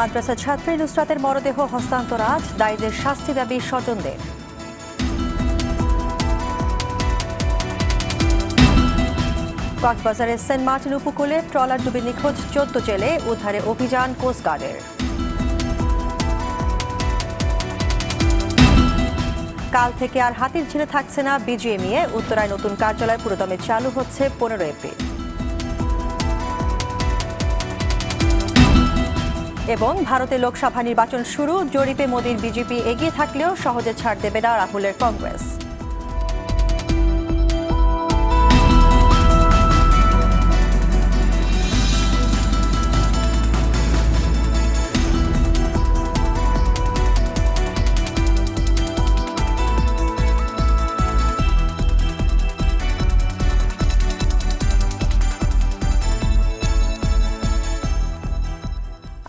মাদ্রাসা ছাত্রী নুসরাতের মরদেহ হস্তান্তর আজ, দায়ীদের শাস্তি দাবি স্বজনদের। কক্সবাজারের সেন্ট মার্টিন উপকূলে ট্রলার ডুবে নিখোঁজ 14 জেলে, উদ্ধারে অভিযান কোস্টগার্ডের। কাল থেকে আর হাতির ঝিলে থাকছে না বিজিএমইএ, উত্তরায় নতুন কার্যালয় পুরোদমে চালু হচ্ছে 15 এপ্রিল। এবং ভারতে লোকসভা নির্বাচন শুরু, জরিপে মোদির বিজেপি এগিয়ে থাকলেও সহজে ছাড় দেবে না রাহুলের কংগ্রেস।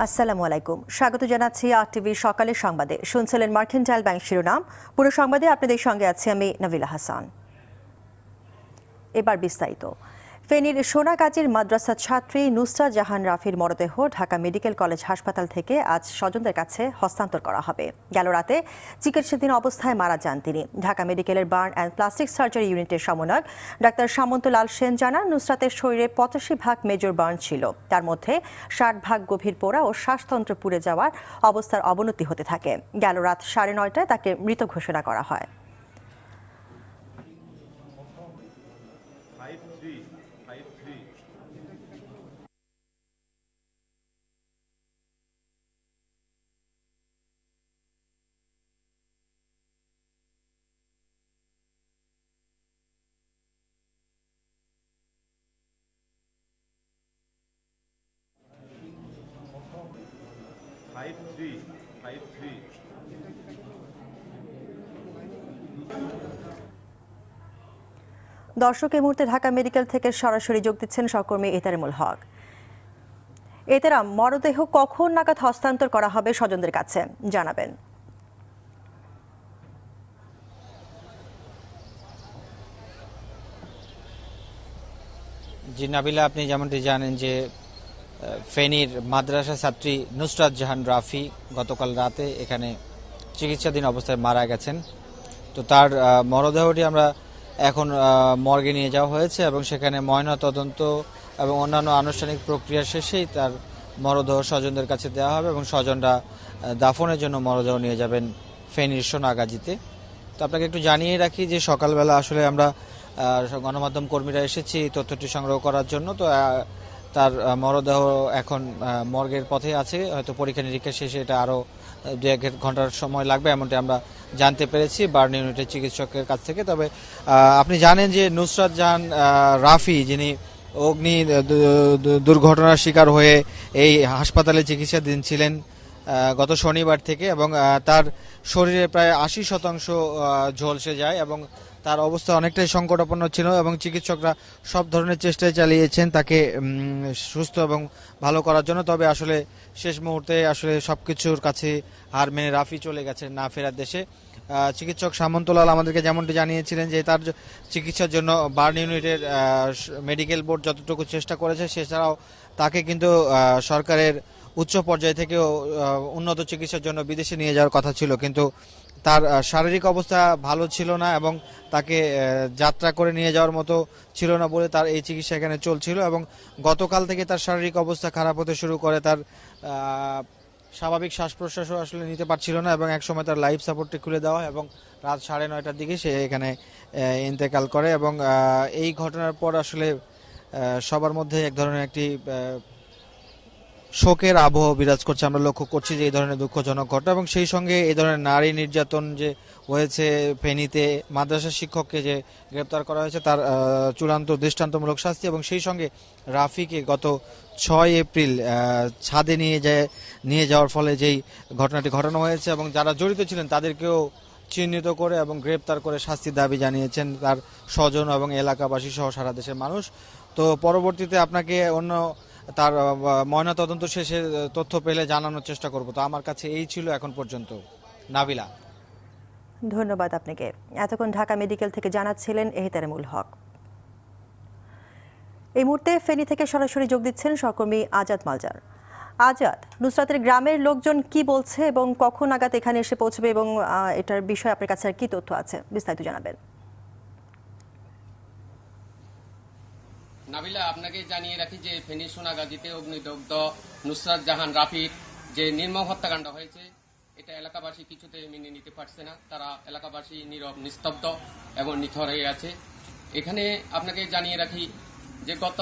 আসসালামু আলাইকুম, স্বাগত জানাচ্ছি RTV সকালের সংবাদে। শুনছিলেন মার্কেন্টাইল ব্যাংক শিরোনাম। পুরো সংবাদে আপনাদের সঙ্গে আছি আমি নাবিলা হাসান। এবার বিস্তারিত। ফেনীর সোনাগাজীর মাদ্রাসা ছাত্রী নুসরাত জাহান রাফির মরদেহ ঢাকা মেডিকেল কলেজ হাসপাতাল থেকে আজ স্বজনদের কাছে হস্তান্তর করা হবে। গেল রাতে চিকিৎসাধীন অবস্থায় মারা যান তিনি। ঢাকা মেডিকেলের বার্ন অ্যান্ড প্লাস্টিক সার্জারি ইউনিটের সমন্বয়ক ডাক্তার সামন্ত লাল সেন জানান, নুসরাতের শরীরে 85% মেজর বার্ন ছিল, তার মধ্যে 60% গভীর পোড়া ও শ্বাসতন্ত্র পুড়ে যাওয়ার অবস্থার অবনতি হতে থাকে। গেল রাত 9:30টায় তাকে মৃত ঘোষণা করা হয়। দর্শক, এই মুহূর্তে ঢাকা মেডিকেল থেকে সরাসরি যোগ দিচ্ছেন সহকর্মী এতারেমুল হক। এতারাম, মরদেহ কখন নাগাদ হস্তান্তর করা হবে স্বজনদের কাছে জানাবেন। জি নাবিলা, আপনি যেমনটি জানেন যে ফেনীর মাদ্রাসা ছাত্রী নুসরাত জাহান রাফি গতকাল রাতে এখানে চিকিৎসাধীন অবস্থায় মারা গেছেন। তো তার মরদেহটি আমরা এখন মর্গে নিয়ে যাওয়া হয়েছে এবং সেখানে ময়নাতদন্ত এবং অন্যান্য আনুষ্ঠানিক প্রক্রিয়া শেষেই তার মরদেহ স্বজনদের কাছে দেওয়া হবে এবং স্বজনরা দাফনের জন্য মরদেহ নিয়ে যাবেন ফেনীর সোনাগাজীতে। তো আপনাকে একটু জানিয়ে রাখি যে সকালবেলা আসলে আমরা গণমাধ্যম কর্মীরা এসেছি তথ্যটি সংগ্রহ করার জন্য। তো তার মরদেহ এখন মর্গের পথে আছে, হয়তো পরীক্ষা নিরীক্ষা শেষে এটা আরও 2-1 ঘন্টার সময় লাগবে এমনটি আমরা জানতে পেরেছি বার্ন ইউনিটের চিকিৎসকের কাছ থেকে। তবে আপনি জানেন যে নুসরাত জাহান রাফি, যিনি অগ্নি দুর্ঘটনার শিকার হয়ে এই হাসপাতালে চিকিৎসাধীন ছিলেন গত শনিবার থেকে, এবং তার শরীরে প্রায় 80% ঝলসে যায় এবং তার অবস্থা অনেকটাই সংকটাপন্ন ছিল এবং চিকিৎসকরা সব ধরনের চেষ্টাই চালিয়েছেন তাকে সুস্থ এবং ভালো করার জন্য। তবে আসলে শেষ মুহূর্তে আসলে সবকিছুর কাছে হার মেনে রাফি চলে গেছেন না ফেরার দেশে। চিকিৎসক সামন্তলাল আমাদেরকে যেমনটি জানিয়েছিলেন যে তার চিকিৎসার জন্য বার্ন ইউনিটের মেডিকেল বোর্ড যতটুকু চেষ্টা করেছে, সেছাড়াও তাকে কিন্তু সরকারের উচ্চ পর্যায় থেকেও উন্নত চিকিৎসার জন্য বিদেশে নিয়ে যাওয়ার কথা ছিল, কিন্তু তার শারীরিক অবস্থা ভালো ছিল না এবং তাকে যাত্রা করে নিয়ে যাওয়ার মতো ছিল না বলে তার এই চিকিৎসা এখানে চলছিল। এবং গতকাল থেকে তার শারীরিক অবস্থা খারাপ হতে শুরু করে, তার স্বাভাবিক শ্বাস প্রশ্বাসও আসলে নিতে পারছিল না এবং একসময় তার লাইফ সাপোর্টটি খুলে দেওয়া হয় এবং রাত 9:30টার দিকে সে এখানে ইন্তেকাল করে। এবং এই ঘটনার পর আসলে সবার মধ্যে এক ধরনের একটি শোকের আবহ বিরাজ করছে। আমরা লক্ষ্য করছি যে এই ধরনের দুঃখজনক ঘটনা এবং সেই সঙ্গে এই ধরনের নারী নির্যাতন যে হয়েছে ফেনীতে, মাদ্রাসা শিক্ষককে যে গ্রেপ্তার করা হয়েছে তার চূড়ান্ত দৃষ্টান্তমূলক শাস্তি, এবং সেই সঙ্গে রাফিকে গত 6 এপ্রিল ছাদে নিয়ে যাওয়ার ফলে যেই ঘটনাটি ঘটানো হয়েছে এবং যারা জড়িত ছিলেন তাদেরকেও চিহ্নিত করে এবং গ্রেপ্তার করে শাস্তির দাবি জানিয়েছেন তার স্বজন এবং এলাকাবাসী সহ সারা দেশের মানুষ। তো পরবর্তীতে আপনাকে অন্য তার ময়নাতদন্ত শেষে তথ্য পেলে জানানোর চেষ্টা করব। তো আমার কাছে এই ছিল এখন পর্যন্ত। নাবিলা, ধন্যবাদ আপনাকে। এতক্ষণ ঢাকা মেডিকেল থেকে জানাচ্ছিলেন এহতেরেমুল হক। এই মুহূর্তে ফেনী থেকে সরাসরি যোগ দিচ্ছেন সহকর্মী আজাদ মালজার। আজাদ, নুসরাতের গ্রামের লোকজন কি বলছে এবং কখন নাগাদ এখানে এসে পৌঁছবে এবং এটার বিষয়ে আপনার কাছে আর কি তথ্য আছে বিস্তারিত জানাবেন। নাবিলা, আপনাকে জানিয়ে রাখি যে ফেনী সোনাগাজীতে অগ্নিদগ্ধ নুসরাত জাহান রাফির যে নির্মম হত্যাকাণ্ড হয়েছে, এটা এলাকাবাসী কিছুতে মেনে নিতে পারছে না। তারা এলাকাবাসী নীরব, নিস্তব্ধ এবং নিথর হয়ে আছে। এখানে আপনাকে জানিয়ে রাখি যে গত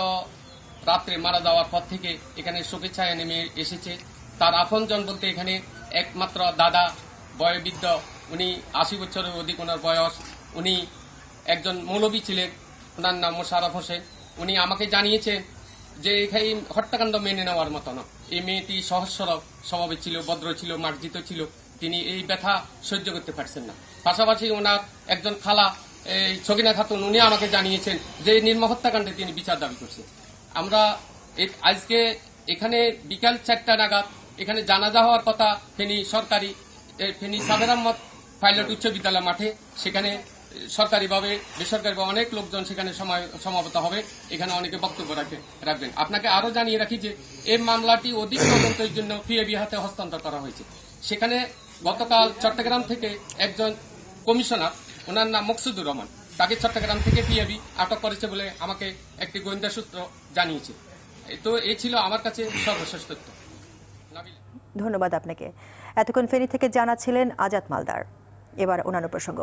রাত্রে মারা যাওয়ার পর থেকে এখানে শোকের ছায়া নেমে এসেছে। তার আপনজন বলতে এখানে একমাত্র দাদা, বয়োবৃদ্ধ, উনি 80 বছরের অধিক ওনার বয়স। উনি একজন মৌলবী ছিলেন, ওনার নাম মোশাররফ হোসেন। উনি আমাকে জানিয়েছেন যে এখানে হত্যাকাণ্ড মেনে নেওয়ার মতো না। এই মেয়েটি সহজ সরল স্বভাবে ছিল, ভদ্র ছিল, মার্জিত ছিল। তিনি এই ব্যথা সহ্য করতে পারছেন না। পাশাপাশি ওনার একজন খালা, সকিনা খাতুন, উনি আমাকে জানিয়েছেন যে নির্মম হত্যাকাণ্ডে তিনি বিচার দাবি করছেন। আমরা আজকে এখানে বিকাল 4টা নাগাদ এখানে জানাজা হওয়ার কথা ফেনী সরকারি ফেনী সাবের আহমদ পাইলট উচ্চ বিদ্যালয় মাঠে। সেখানে সরকারিভাবে বেসরকারিভাবে অনেক লোকজন সেখানে সমাবেত হবে। এখানে অনেকে বক্তব্য রাখবেন। আপনাকে আরো জানিয়ে রাখি যে এই মামলাটি অধিক তদন্তের জন্য পিএবি হাতে হস্তান্তর করা হয়েছে। সেখানে গতকাল চট্টগ্রাম থেকে একজন কমিশনার, ওনার নাম মকসুদুর রহমান, তাকে চট্টগ্রাম থেকে পিএবি আটক করেছে বলে আমাকে একটি গোয়েন্দা সূত্র জানিয়েছে। তো এই ছিল আমার কাছে সর্বশেষ তথ্য। ধন্যবাদ আপনাকে। এতক্ষণ ফেনী থেকে জানাচ্ছিলেন আজাদ মালদার। এবার অন্যান্য প্রসঙ্গ।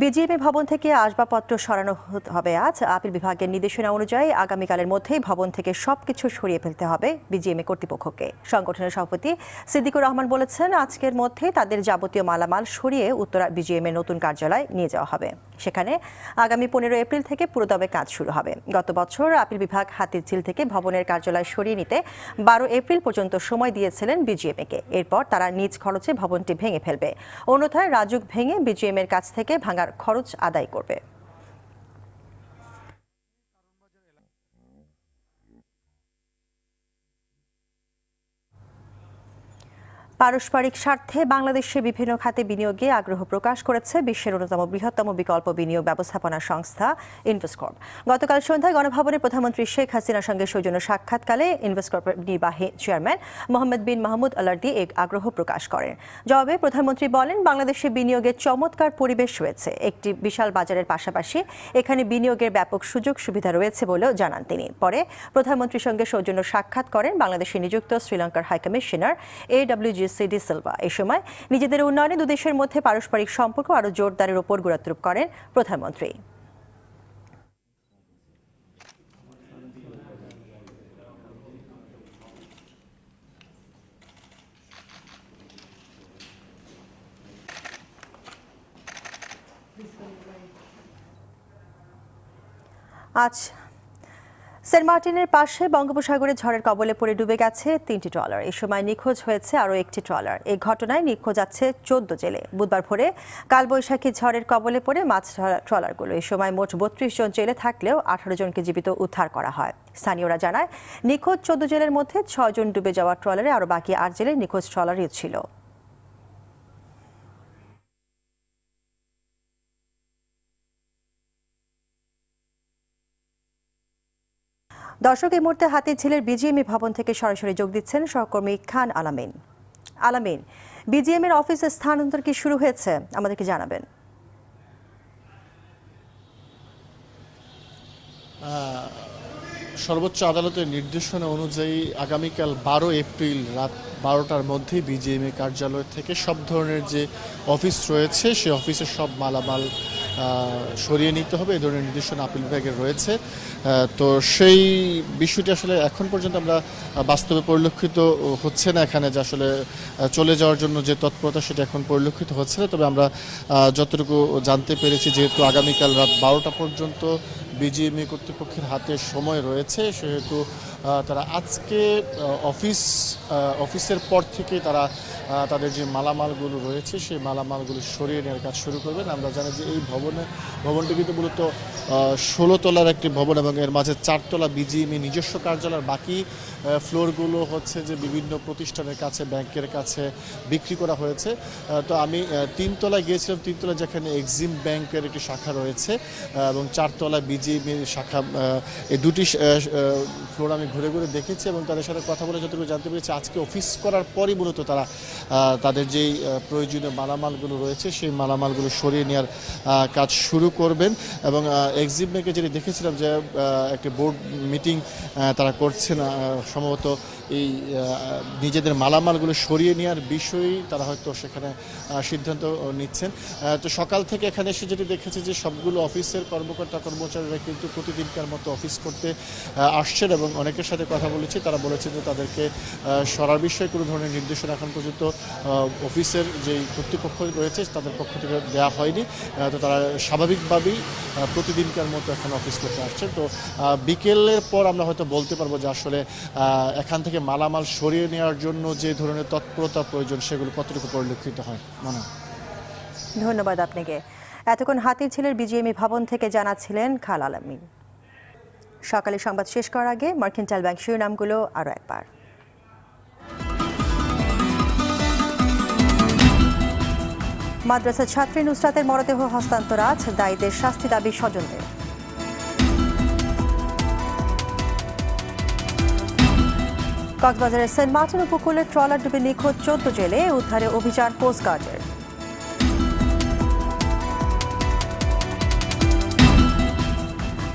বিজিএমএ ভবন থেকে আসবাবপত্র সরানো হবে আজ। আপিল বিভাগের নির্দেশনা অনুযায়ী আগামীকালের মধ্যেই ভবন থেকে সবকিছু সরিয়ে ফেলতে হবে বিজিএমএ কর্তৃপক্ষকে। সংগঠনের সভাপতি সিদ্দিকুর রহমান বলেছেন, আজকের মধ্যে তাদের যাবতীয় মালামাল সরিয়ে উত্তরা বিজিএমএ নতুন কার্যালয় নিয়ে যাওয়া হবে। সেখানে আগামী 15 এপ্রিল থেকে পুরোদমে কাজ শুরু হবে। গত বছর আপিল বিভাগ হাতিরঝিল থেকে ভবনের কার্যালয় সরিয়ে নিতে 12 এপ্রিল পর্যন্ত সময় দিয়েছিলেন বিজিএমএকে। এরপর তারা নিজ খরচে ভবনটি ভেঙে ফেলবে, অন্যথায় রাজুক ভেঙে বিজিএমএর কাছ থেকে ভাঙার খরচ আদায় করবে। পারস্পরিক স্বার্থে বাংলাদেশের বিভিন্ন খাতে বিনিয়োগে আগ্রহ প্রকাশ করেছে বিশ্বের অন্যতম বৃহত্তম বিকল্প বিনিয়োগ ব্যবস্থাপনা সংস্থা ইনভেস্টকর্প। গতকাল সন্ধ্যায় গণভবনে প্রধানমন্ত্রী শেখ হাসিনার সঙ্গে সৌজন্য সাক্ষাৎকালে ইনভেস্টকর্পের নির্বাহী চেয়ারম্যান মোহাম্মদ বিন মাহমুদ আলার্দি এই আগ্রহ প্রকাশ করেন। জবাবে প্রধানমন্ত্রী বলেন, বাংলাদেশে বিনিয়োগের চমৎকার পরিবেশ রয়েছে। একটি বিশাল বাজারের পাশাপাশি এখানে বিনিয়োগের ব্যাপক সুযোগ সুবিধা রয়েছে বলেও জানান তিনি। পরে প্রধানমন্ত্রীর সঙ্গে সৌজন্য সাক্ষাৎ করেন বাংলাদেশে নিযুক্ত শ্রীলঙ্কার হাইকমিশনার AWG সিডি সিলভা। এই সময় নিজেদের উন্নয়নে দুদেশের মধ্যে পারস্পরিক সম্পর্ক আরও জোরদারের উপর গুরুত্বারোপ করেন প্রধানমন্ত্রী। আজ সেন্ট মার্টিনের পাশে বঙ্গোপসাগরে ঝড়ের কবলে পড়ে ডুবে গেছে 3টি ট্রলার। এ সময় নিখোঁজ হয়েছে আরও একটি ট্রলার। এই ঘটনায় নিখোঁজ আছে 14 জেলে। বুধবার ভোরে কালবৈশাখী ঝড়ের কবলে পড়ে মাছ ধরা ট্রলারগুলো। এই সময় মোট 32 জন জেলে থাকলেও 18 জনকে জীবিত উদ্ধার করা হয়। স্থানীয়রা জানায়, নিখোঁজ 14 জেলের মধ্যে 6 জন ডুবে যাওয়া ট্রলারে আরও বাকি 8 জেলে নিখোঁজ ট্রলারই ছিল। দর্শক, এই মুহূর্তে হাতিরঝিলের বিজিএমই ভবন থেকে সরাসরি যোগ দিচ্ছেন সহকর্মী খান আলামিন। আলামিন, বিজিএমের অফিসে স্থানান্তর কি শুরু হয়েছে, আমাদেরকে জানাবেন। সর্বোচ্চ আদালতের নির্দেশনা অনুযায়ী আগামীকাল 12 এপ্রিল রাত 12টার মধ্যে বিজিএমএ কার্যালয় থেকে সব ধরনের যে অফিস রয়েছে সে অফিসের সব মালামাল সরিয়ে নিতে হবে, এই ধরনের নির্দেশনা আপিল বিভাগের রয়েছে। তো সেই বিষয়টি আসলে এখন পর্যন্ত আমরা বাস্তবে পরিলক্ষিত হচ্ছে না এখানে, যে আসলে চলে যাওয়ার জন্য যে তৎপরতা সেটা এখন পরিলক্ষিত হচ্ছে না। তবে আমরা যতটুকু জানতে পেরেছি, যেহেতু আগামীকাল রাত 12টা পর্যন্ত বিজিএমএ কর্তৃপক্ষের হাতে সময় রয়েছে, সেহেতু তারা আজকে অফিসের পর থেকে তারা তাদের যে মালামালগুলো রয়েছে সেই মালামালগুলো সরিয়ে নেওয়ার কাজ শুরু করবেন। আমরা জানি যে এই ভবনটি কিন্তু মূলত 16 তলার একটি ভবন এবং এর মাঝে 4 তলা বিজিএমএ নিজস্ব কার্যালয়, বাকি ফ্লোরগুলো হচ্ছে যে বিভিন্ন প্রতিষ্ঠানের কাছে, ব্যাংকের কাছে বিক্রি করা হয়েছে। তো আমি 3 তলায় গিয়েছিলাম, 3 তলায় যেখানে এক্সিম ব্যাংকের একটি শাখা রয়েছে এবং 4 তলায় বিজিএমএ বিজিএমইর শাখা এই দুটি ফ্লোর আমি ঘুরে ঘুরে দেখেছি এবং তাদের সাথে কথা বলে যতটুকু জানতে পেরেছি আজকে অফিস করার পরই মূলত তারা তাদের যেই প্রয়োজনীয় মালামালগুলো রয়েছে সেই মালামালগুলো সরিয়ে নেওয়ার কাজ শুরু করবেন। এবং এক্সিবিটকে যেটি দেখেছিলাম যে একটা বোর্ড মিটিং তারা করছেন, সম্ভবত এই নিজেদের মালামালগুলো সরিয়ে নেওয়ার বিষয়েই তারা হয়তো সেখানে সিদ্ধান্ত নিচ্ছেন। তো সকাল থেকে এখানে এসে যেটি দেখেছি যে সবগুলো অফিসের কর্মচারীরা কিন্তু প্রতিদিনকার মতো অফিস করতে আসছেন এবং অনেকের সাথে কথা বলেছি, তারা বলেছেন যে তাদেরকে সরার বিষয়ে কোনো ধরনের নির্দেশনা এখন পর্যন্ত অফিসের যেই কর্তৃপক্ষ রয়েছে তাদের পক্ষ থেকে দেওয়া হয়নি। তো তারা স্বাভাবিকভাবেই প্রতিদিনকার মতো এখন অফিস করতে আসছেন। তো বিকেলের পর আমরা হয়তো বলতে পারবো যে আসলে এখান থেকে মালামাল সরিয়ে নেওয়ার জন্য যে ধরনের তৎপরতা প্রয়োজন সেগুলো কতটুকু পরিলক্ষিত হয়। ধন্যবাদ আপনাকে। এতক্ষণ হাতিরঝিলের বিজিএমই ভবন থেকে জানাচ্ছিলেন খাল আলামিন। সকালে সংবাদ শেষ করার আগে মার্কেন্টাইল ব্যাংক শিরোনামগুলো আরও একবার। মাদ্রাসা ছাত্রী নুসরাতের মরদেহ হস্তান্তর আজ, দায়ীদের শাস্তি দাবি স্বজনদের। কক্সবাজারের সেন্ট মার্টিন উপকূলের ট্রলার ডুবে নিখোঁজ 14 জেলে, উদ্ধারে অভিযান কোস্টগার্ডের।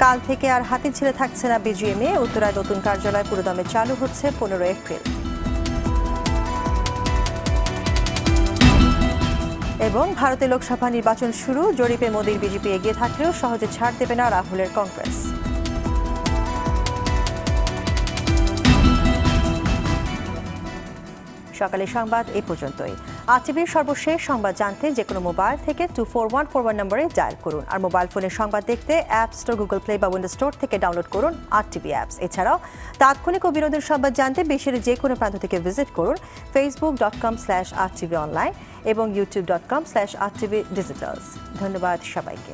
কাল থেকে আর হাতিরঝিলে থাকছে না বিজিএমইএ, উত্তরায় নতুন কার্যালয় পুরোদমে চালু হচ্ছে 15 এপ্রিল। এবং ভারতে লোকসভা নির্বাচন শুরু, জরিপে মোদির বিজেপি এগিয়ে থাকলেও সহজে ছাড় দেবে না রাহুলের কংগ্রেস। সকালের সংবাদ এ পর্যন্তই। আরটিভির সর্বশেষ সংবাদ জানতে যে কোনো মোবাইল থেকে 24141 নম্বরে ডায়াল করুন। আর মোবাইল ফোনের সংবাদ দেখতে অ্যাপ স্টোর, গুগল প্লে বা উইন্ডোজ স্টোর থেকে ডাউনলোড করুন আরটিভি অ্যাপস। এছাড়াও তাৎক্ষণিক ও বিনোদন সংবাদ জানতে বিশ্বের যে কোনো প্রান্ত থেকে ভিজিট করুন facebook.com/rtvonline এবং youtube.com/rtvdigitals। ধন্যবাদ সবাইকে।